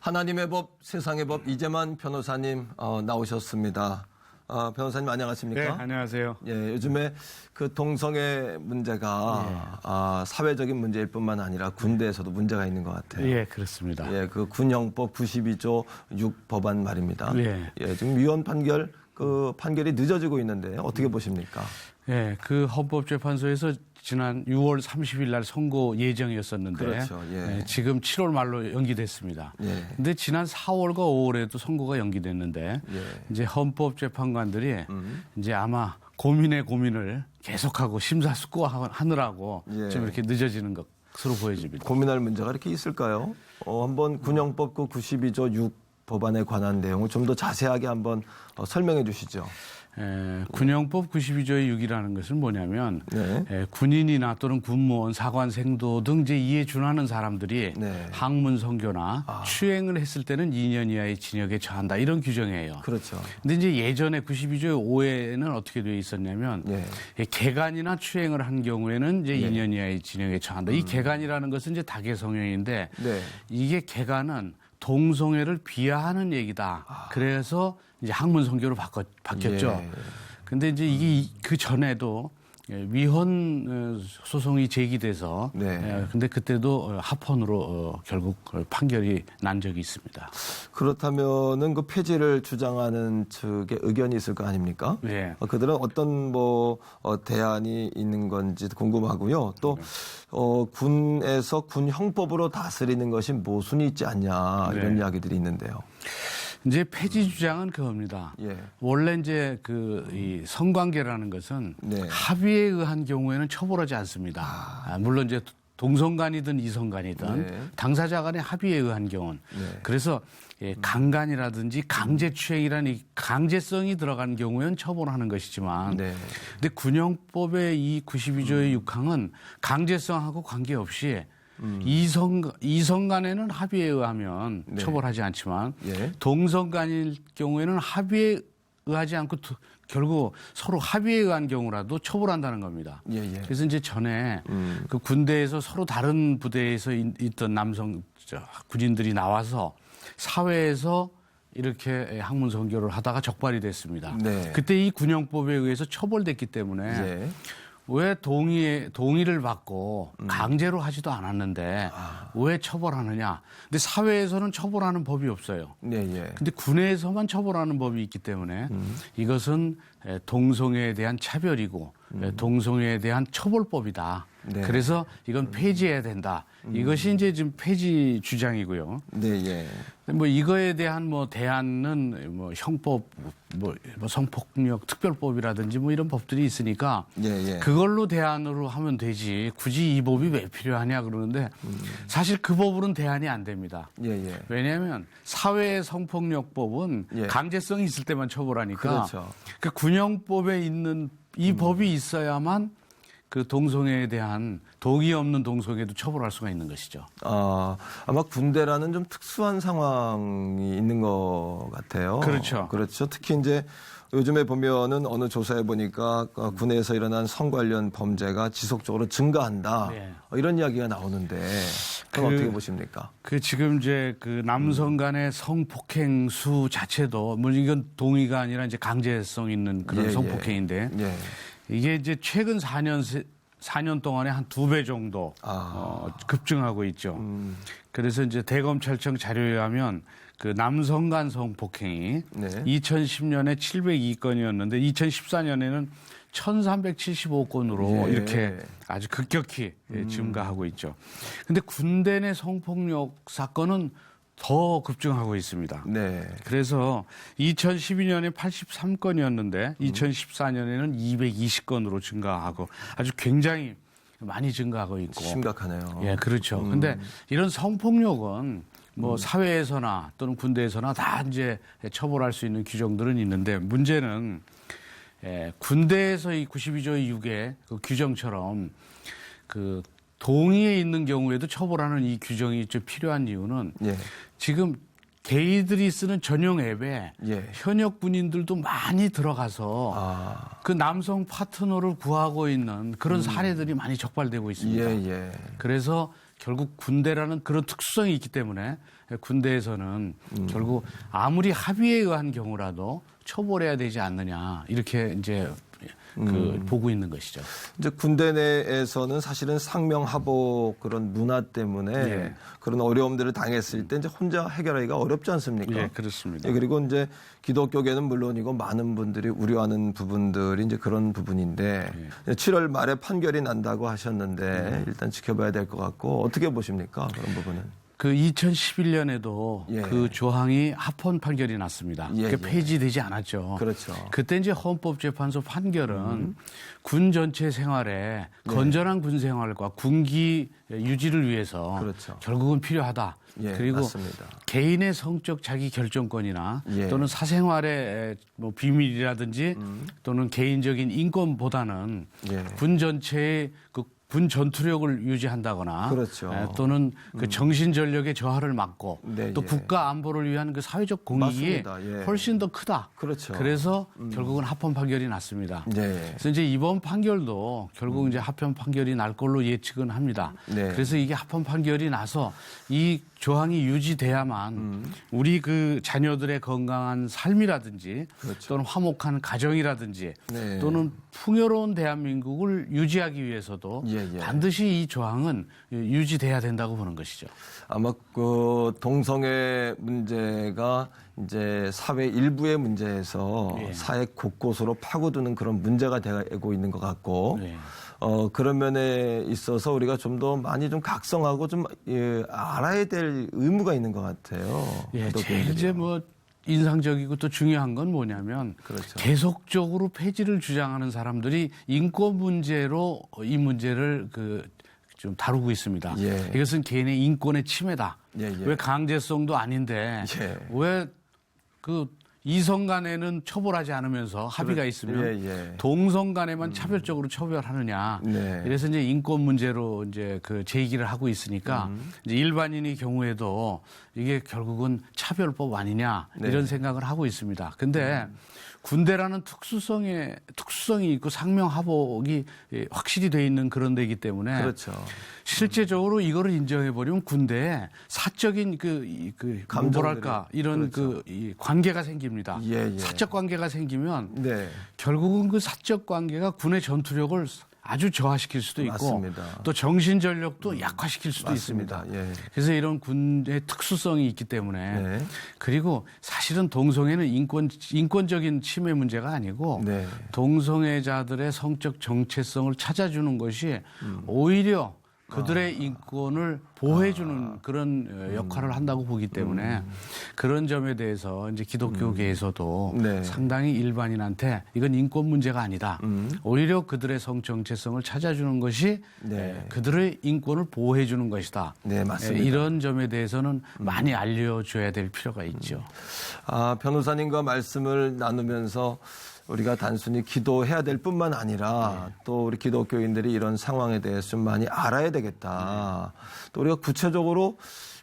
하나님의 법, 세상의 법, 이재만 변호사님 나오셨습니다. 변호사님 안녕하십니까? 네, 안녕하세요. 예, 요즘에 그 동성애 문제가 사회적인 문제일 뿐만 아니라 군대에서도 문제가 있는 것 같아요. 예, 그렇습니다. 예, 그 군형법 92조 6 법안 말입니다. 예. 예, 지금 위헌 판결 그 판결이 늦어지고 있는데 어떻게 보십니까? 예, 그 헌법재판소에서 지난 6월 30일 날 선고 예정이었었는데 그렇죠. 예. 지금 7월 말로 연기됐습니다. 예. 근데 지난 4월과 5월에도 선고가 연기됐는데 예. 이제 헌법재판관들이 이제 아마 고민의 고민을 계속하고 심사숙고하느라고 예. 좀 이렇게 늦어지는 것으로 보여집니다. 고민할 문제가 이렇게 있을까요? 한번 군형법 그 92조 6 법안에 관한 내용을 좀 더 자세하게 한번 설명해 주시죠. 군형법 92조의 6이라는 것은 뭐냐면 네. 군인이나 또는 군무원, 사관, 생도 등 이제 이에 준하는 사람들이 네. 학문 선교나 추행을 했을 때는 2년 이하의 징역에 처한다 이런 규정이에요. 그렇죠. 근데 이제 예전에 92조의 5에는 어떻게 되어 있었냐면 예. 개간이나 추행을 한 경우에는 이제 예. 2년 이하의 징역에 처한다. 이 개간이라는 것은 이제 다계성형인데 네. 이게 개간은 동성애를 비하하는 얘기다. 그래서 이제 학문 선교로 바뀌었죠. 예. 근데 이제 이게 그 전에도 위헌 소송이 제기돼서 네. 근데 그때도 합헌으로 결국 판결이 난 적이 있습니다. 그렇다면은 그 폐지를 주장하는 측의 의견이 있을 거 아닙니까? 네. 그들은 어떤 대안이 있는 건지 궁금하고요. 또 군에서 군 형법으로 다스리는 것이 모순이 있지 않냐 이런 네. 이야기들이 있는데요. 이제 폐지 주장은 그겁니다. 예. 원래 이제 이 성관계라는 것은 네. 합의에 의한 경우에는 처벌하지 않습니다. 물론 이제 동성간이든 이성간이든 네. 당사자 간의 합의에 의한 경우는 네. 그래서 강간이라든지 강제추행이라는 이 강제성이 들어간 경우에는 처벌하는 것이지만 네. 근데 군형법의 이 92조의 6항은 강제성하고 관계없이 이성 간에는 합의에 의하면 네. 처벌하지 않지만 예. 동성 간일 경우에는 합의에 의하지 않고 결국 서로 합의에 의한 경우라도 처벌한다는 겁니다. 예, 예. 그래서 이제 전에 그 군대에서 서로 다른 부대에서 있던 남성 군인들이 나와서 사회에서 이렇게 학문 선교를 하다가 적발이 됐습니다. 네. 그때 이 군형법에 의해서 처벌됐기 때문에 예. 왜 동의를 받고 강제로 하지도 않았는데 왜 처벌하느냐. 근데 사회에서는 처벌하는 법이 없어요. 네, 예. 근데 군에서만 처벌하는 법이 있기 때문에 이것은 동성애에 대한 차별이고 동성애에 대한 처벌법이다. 네. 그래서 이건 폐지해야 된다. 이것이 이제 지금 폐지 주장이고요. 네, 예. 뭐 이거에 대한 대안은 형법, 성폭력 특별법이라든지 이런 법들이 있으니까 예, 예. 그걸로 대안으로 하면 되지. 굳이 이 법이 왜 필요하냐 그러는데 사실 그 법으로는 대안이 안 됩니다. 예, 예. 왜냐하면 사회 성폭력법은 예. 강제성이 있을 때만 처벌하니까 그렇죠. 그 군형법에 있는 이 법이 있어야만 그 동성애에 대한 동의 없는 동성애도 처벌할 수가 있는 것이죠. 아마 군대라는 좀 특수한 상황이 있는 것 같아요. 그렇죠. 그렇죠. 특히 이제 요즘에 보면은 어느 조사에 보니까 군에서 일어난 성 관련 범죄가 지속적으로 증가한다. 네. 이런 이야기가 나오는데 그건 어떻게 보십니까? 지금 이제 그 남성 간의 성폭행 수 자체도 이건 동의가 아니라 이제 강제성 있는 그런 예, 성폭행인데 예. 이게 이제 최근 4년 동안에 한 2배 정도 급증하고 있죠. 그래서 이제 대검찰청 자료에 의하면 그 남성 간 성폭행이 네. 2010년에 702건이었는데 2014년에는 1375건으로 예. 이렇게 아주 급격히 증가하고 있죠. 근데 군대 내 성폭력 사건은 더 급증하고 있습니다. 네. 그래서 2012년에 83건이었는데 2014년에는 220건으로 증가하고 아주 굉장히 많이 증가하고 있고. 심각하네요. 예, 그렇죠. 근데 이런 성폭력은 사회에서나 또는 군대에서나 다 이제 처벌할 수 있는 규정들은 있는데 문제는 군대에서 이 92조의 6의 그 규정처럼 그 동의에 있는 경우에도 처벌하는 이 규정이 좀 필요한 이유는 예. 지금 게이들이 쓰는 전용 앱에 예. 현역 군인들도 많이 들어가서 그 남성 파트너를 구하고 있는 그런 사례들이 많이 적발되고 있습니다. 예, 예. 그래서 결국 군대라는 그런 특수성이 있기 때문에 군대에서는 결국 아무리 합의에 의한 경우라도 처벌해야 되지 않느냐 이렇게 이제 보고 있는 것이죠. 이제 군대 내에서는 사실은 상명하복 그런 문화 때문에 예. 그런 어려움들을 당했을 때 이제 혼자 해결하기가 어렵지 않습니까? 예, 그렇습니다. 예, 그리고 이제 기독교계는 물론이고 많은 분들이 우려하는 부분들이 이제 그런 부분인데 7월 말에 판결이 난다고 하셨는데 일단 지켜봐야 될 것 같고 어떻게 보십니까? 그런 부분은. 그 2011년에도 예. 그 조항이 합헌 판결이 났습니다. 예, 그게 예. 폐지되지 않았죠. 그렇죠. 그때 이제 헌법재판소 판결은 군 전체 생활에 건전한 군 생활과 군기 유지를 위해서 그렇죠. 결국은 필요하다. 예, 그리고 맞습니다. 개인의 성적 자기 결정권이나 예. 또는 사생활의 뭐 비밀이라든지 또는 개인적인 인권보다는 예. 군 전체의 군 전투력을 유지한다거나 그렇죠. 또는 그 정신 전력의 저하를 막고 네, 또 예. 국가 안보를 위한 그 사회적 공익이 맞습니다. 예. 훨씬 더 크다. 그렇죠. 그래서 결국은 합헌 판결이 났습니다. 네. 그래서 이제 이번 판결도 결국 이제 합헌 판결이 날 걸로 예측은 합니다. 네. 그래서 이게 합헌 판결이 나서 이 조항이 유지돼야만 우리 그 자녀들의 건강한 삶이라든지 그렇죠. 또는 화목한 가정이라든지 네. 또는 풍요로운 대한민국을 유지하기 위해서도 예, 예. 반드시 이 조항은 유지돼야 된다고 보는 것이죠. 아마 그 동성애 문제가 이제 사회 일부의 문제에서 예. 사회 곳곳으로 파고드는 그런 문제가 되고 있는 것 같고 네. 그런 면에 있어서 우리가 좀 더 많이 좀 각성하고 좀 알아야 될 의무가 있는 것 같아요. 예, 제일 기독교인들이요. 이제 뭐 인상적이고 또 중요한 건 뭐냐면 그렇죠. 계속적으로 폐지를 주장하는 사람들이 인권 문제로 이 문제를 좀 다루고 있습니다. 예. 이것은 개인의 인권의 침해다. 예, 예. 왜 강제성도 아닌데 예. 왜 그 이성 간에는 처벌하지 않으면서 합의가 있으면 예, 예. 동성 간에만 차별적으로 처벌하느냐. 네. 그래서 이제 인권 문제로 이제 그 제기를 하고 있으니까 이제 일반인의 경우에도 이게 결국은 차별법 아니냐 네. 이런 생각을 하고 있습니다. 근데 군대라는 특수성이 있고 상명하복이 확실히 돼 있는 그런 데이기 때문에 그렇죠. 실제적으로 이거를 인정해버리면 군대에 사적인 뭐랄까 이런 그렇죠. 이 관계가 생깁니다. 예, 예. 사적 관계가 생기면 네. 결국은 그 사적 관계가 군의 전투력을 아주 저하시킬 수도 있고 맞습니다. 또 정신 전력도 약화시킬 수도 맞습니다. 있습니다. 예. 그래서 이런 군의 특수성이 있기 때문에 네. 그리고 사실은 동성애는 인권적인 침해 문제가 아니고 네. 동성애자들의 성적 정체성을 찾아주는 것이 오히려 그들의 인권을 보호해주는 그런 역할을 한다고 보기 때문에 그런 점에 대해서 이제 기독교계에서도 네. 상당히 일반인한테 이건 인권 문제가 아니다. 오히려 그들의 성 정체성을 찾아주는 것이 네. 그들의 인권을 보호해주는 것이다. 네, 맞습니다. 이런 점에 대해서는 많이 알려줘야 될 필요가 있죠. 변호사님과 말씀을 나누면서 우리가 단순히 기도해야 될 뿐만 아니라 또 우리 기독교인들이 이런 상황에 대해서 좀 많이 알아야 되겠다. 또 우리가 구체적으로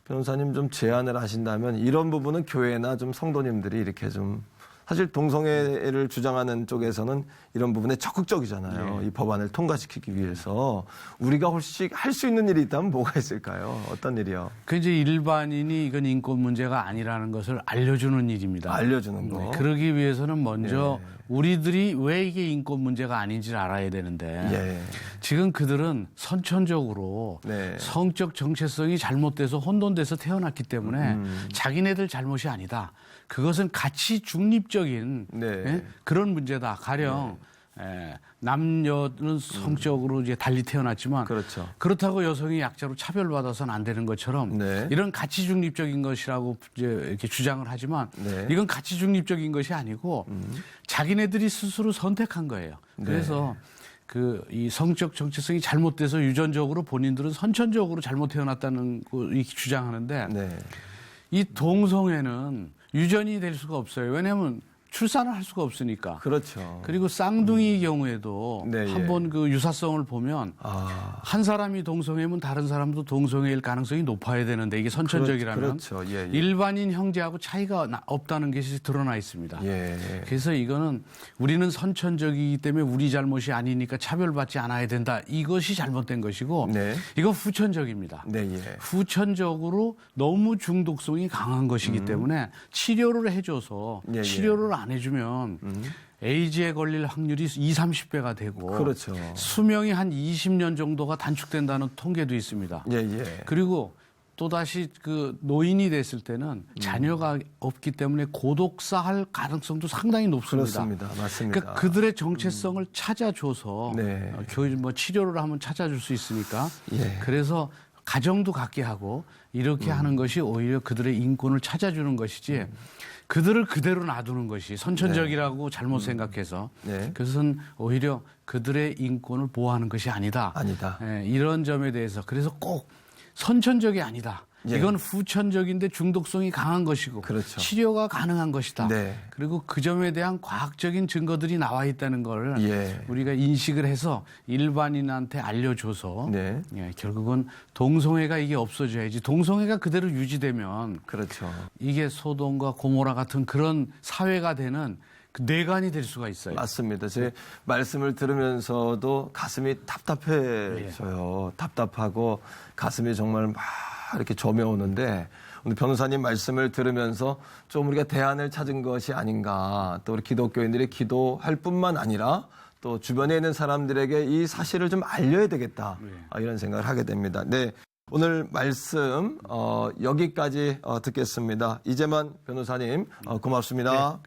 변호사님 좀 제안을 하신다면 이런 부분은 교회나 좀 성도님들이 이렇게 좀 사실 동성애를 주장하는 쪽에서는 이런 부분에 적극적이잖아요. 이 법안을 통과시키기 위해서 우리가 혹시 할 수 있는 일이 있다면 뭐가 있을까요? 어떤 일이요? 그 이제 일반인이 이건 인권 문제가 아니라는 것을 알려주는 일입니다. 알려주는 거. 네, 그러기 위해서는 먼저 우리들이 왜 이게 인권 문제가 아닌지를 알아야 되는데 예. 지금 그들은 선천적으로 네. 성적 정체성이 잘못돼서 혼돈돼서 태어났기 때문에 자기네들 잘못이 아니다. 그것은 가치 중립적인 네. 예? 그런 문제다. 가령 남녀는 성적으로 이제 달리 태어났지만 그렇죠. 그렇다고 여성이 약자로 차별받아서는 안 되는 것처럼 네. 이런 가치 중립적인 것이라고 이제 이렇게 주장을 하지만 네. 이건 가치 중립적인 것이 아니고 자기네들이 스스로 선택한 거예요. 그래서 이 성적 정체성이 잘못돼서 유전적으로 본인들은 선천적으로 잘못 태어났다는 거 이렇게 주장하는데 네. 이 동성애는 유전이 될 수가 없어요. 왜냐하면 출산을 할 수가 없으니까. 그렇죠. 그리고 쌍둥이 경우에도 네, 한번 그 유사성을 보면 아, 한 사람이 동성애면 다른 사람도 동성애일 가능성이 높아야 되는데 이게 선천적이라면 그렇죠. 예, 예. 일반인 형제하고 차이가 없다는 것이 드러나 있습니다. 예. 그래서 이거는 우리는 선천적이기 때문에 우리 잘못이 아니니까 차별받지 않아야 된다. 이것이 잘못된 것이고 네. 이건 후천적입니다. 네, 예. 후천적으로 너무 중독성이 강한 것이기 때문에 치료를 해줘서 예, 예. 치료를 안 해주면 에이즈에 걸릴 확률이 20, 30배가 되고 그렇죠. 수명이 한 20년 정도가 단축된다는 통계도 있습니다. 예, 예. 그리고 또다시 그 노인이 됐을 때는 자녀가 없기 때문에 고독사할 가능성도 상당히 높습니다. 그렇습니다. 맞습니다. 그러니까 그들의 정체성을 찾아줘서 네. 뭐 치료를 하면 찾아줄 수 있으니까 예. 그래서 가정도 갖게 하고 이렇게 하는 것이 오히려 그들의 인권을 찾아주는 것이지 그들을 그대로 놔두는 것이 선천적이라고 잘못 생각해서 네. 그것은 오히려 그들의 인권을 보호하는 것이 아니다. 아니다. 예, 이런 점에 대해서 그래서 꼭 선천적이 아니다. 예. 이건 후천적인데 중독성이 강한 것이고 그렇죠. 치료가 가능한 것이다. 네. 그리고 그 점에 대한 과학적인 증거들이 나와 있다는 걸 예. 우리가 인식을 해서 일반인한테 알려줘서 네. 예, 결국은 동성애가 이게 없어져야지. 동성애가 그대로 유지되면 그렇죠. 이게 소돔과 고모라 같은 그런 사회가 되는 그 뇌관이 될 수가 있어요. 맞습니다. 제 말씀을 들으면서도 가슴이 답답해져요. 답답하고 가슴이 정말 막 이렇게 저며오는데 오늘 변호사님 말씀을 들으면서 좀 우리가 대안을 찾은 것이 아닌가. 또 우리 기독교인들이 기도할 뿐만 아니라 또 주변에 있는 사람들에게 이 사실을 좀 알려야 되겠다. 이런 생각을 하게 됩니다. 네. 오늘 말씀 여기까지 듣겠습니다. 이재만 변호사님 고맙습니다. 네,